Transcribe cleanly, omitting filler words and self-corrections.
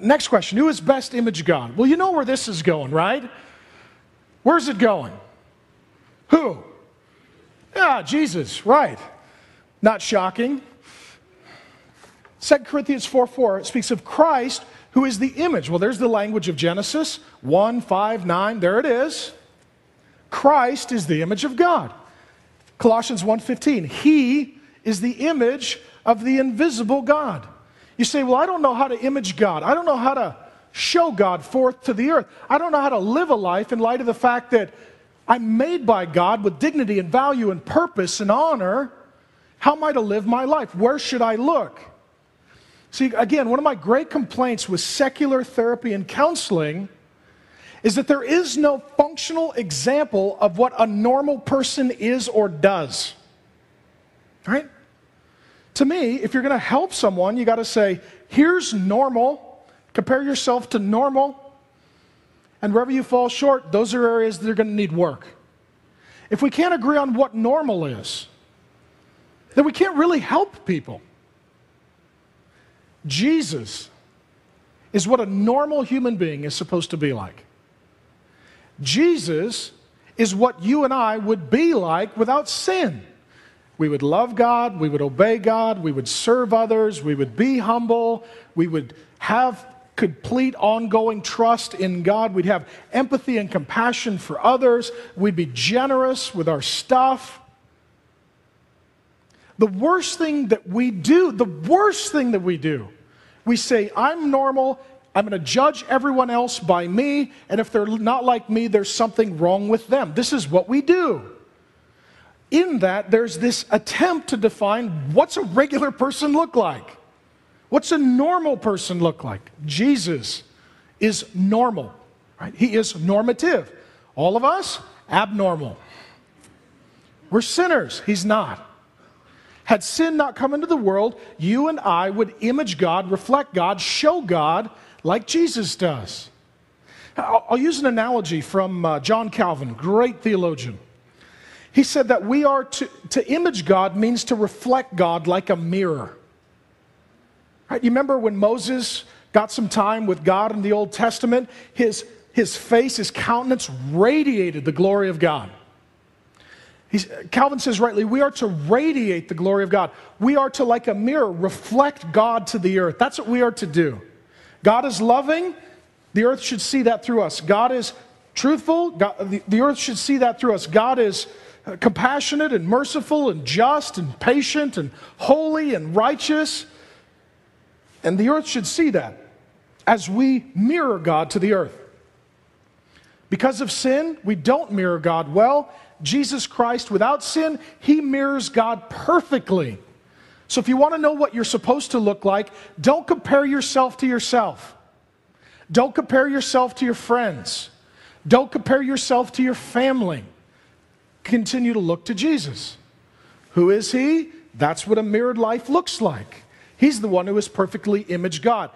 Next question, who is best image God? Well, you know where this is going, right? Where's it going? Who? Yeah, Jesus, right. Not shocking. 2 Corinthians 4:4, it speaks of Christ, who is the image. Well, there's the language of Genesis 1:5-9, there it is. Christ is the image of God. Colossians 1:15, He is the image of the invisible God. You say, well, I don't know how to image God. I don't know how to show God forth to the earth. I don't know how to live a life in light of the fact that I'm made by God with dignity and value and purpose and honor. How am I to live my life? Where should I look? See, again, one of my great complaints with secular therapy and counseling is that there is no functional example of what a normal person is or does. Right? To me, if you're going to help someone, you got to say, here's normal. Compare yourself to normal. And wherever you fall short, those are areas that are going to need work. If we can't agree on what normal is, then we can't really help people. Jesus is what a normal human being is supposed to be like. Jesus is what you and I would be like without sin. We would love God, we would obey God, we would serve others, we would be humble, we would have complete ongoing trust in God, we'd have empathy and compassion for others, we'd be generous with our stuff. The worst thing that we do, we say, I'm normal, I'm going to judge everyone else by me, and if they're not like me, there's something wrong with them. This is what we do. In that, there's this attempt to define what's a regular person look like. What's a normal person look like? Jesus is normal, right? He is normative. All of us, abnormal. We're sinners. He's not. Had sin not come into the world, you and I would image God, reflect God, show God like Jesus does. I'll use an analogy from John Calvin, great theologian. He said that we are to image God means to reflect God like a mirror. Right? You remember when Moses got some time with God in the Old Testament? His face, his countenance radiated the glory of God. Calvin says rightly, we are to radiate the glory of God. We are to, like a mirror, reflect God to the earth. That's what we are to do. God is loving. The earth should see that through us. God is truthful. The earth should see that through us. God is compassionate and merciful and just and patient and holy and righteous. And the earth should see that as we mirror God to the earth. Because of sin, we don't mirror God well. Jesus Christ, without sin, He mirrors God perfectly. So if you want to know what you're supposed to look like, don't compare yourself to yourself. Don't compare yourself to your friends. Don't compare yourself to your family. Continue to look to Jesus. Who is He? That's what a mirrored life looks like. He's the one who is perfectly imaged God.